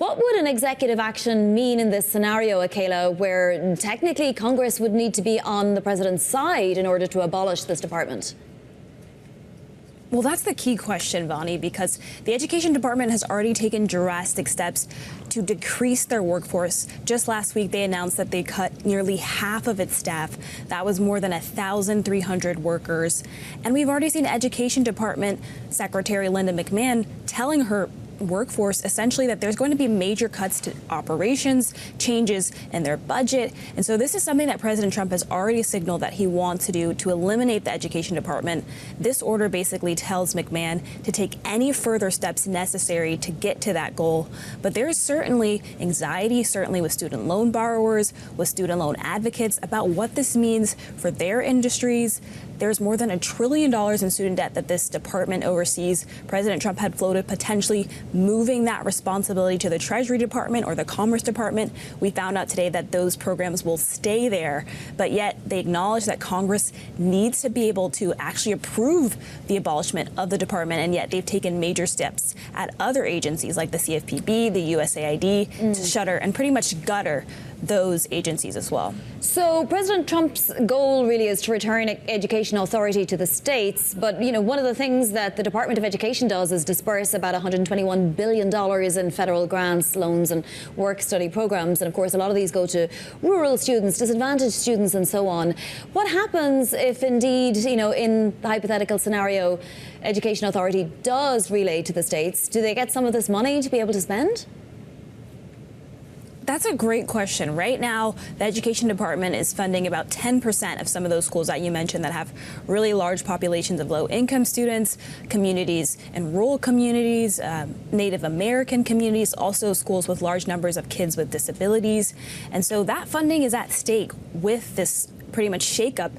What would an executive action mean in this scenario, Akayla, where technically Congress would need to be on the president's side in order to abolish this department? Well, that's the key question, Vani, because the Education Department has already taken drastic steps to decrease their workforce. Just last week, they announced that they cut nearly half of its staff. That was more than 1,300 workers. And we've already seen Education Department Secretary Linda McMahon telling her workforce essentially that there's going to be major cuts to operations, changes in their budget. And so this is something that President Trump has already signaled that he wants to do to eliminate the Education Department. This order basically tells McMahon to take any further steps necessary to get to that goal. But there is certainly anxiety, certainly with student loan borrowers, with student loan advocates, about what this means for their industries. There's more than $1 trillion in student debt that this department oversees. President Trump had floated potentially moving that responsibility to the Treasury Department or the Commerce Department. We found out today that those programs will stay there, but yet they acknowledge that Congress needs to be able to actually approve the abolishment of the department, and yet they've taken major steps at other agencies like the CFPB, the USAID, to shutter and pretty much gutter those agencies as well. So President Trump's goal really is to return education authority to the states. But, you know, one of the things that the Department of Education does is disperse about $121 billion in federal grants, loans and work-study programs. And of course, a lot of these go to rural students, disadvantaged students and so on. What happens if indeed, you know, in the hypothetical scenario, Education Authority does relay to the states? Do they get some of this money to be able to spend? That's a great question. Right now, the Education Department is funding about 10% of some of those schools that you mentioned that have really large populations of low-income students, communities in rural communities, Native American communities, also schools with large numbers of kids with disabilities. And so that funding is at stake with this pretty much shakeup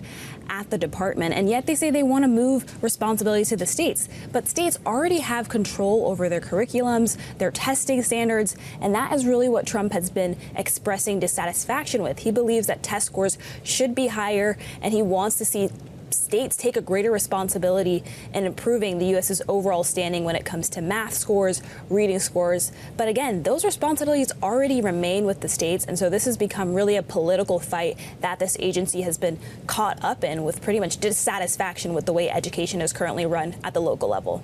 at the department, and yet they say they want to move responsibilities to the states. But states already have control over their curriculums, their testing standards, and that is really what Trump has been expressing dissatisfaction with. He believes that test scores should be higher, and he wants to see states take a greater responsibility in improving the U.S.'s overall standing when it comes to math scores, reading scores. But again, those responsibilities already remain with the states, and so this has become really a political fight that this agency has been caught up in, with pretty much dissatisfaction with the way education is currently run at the local level.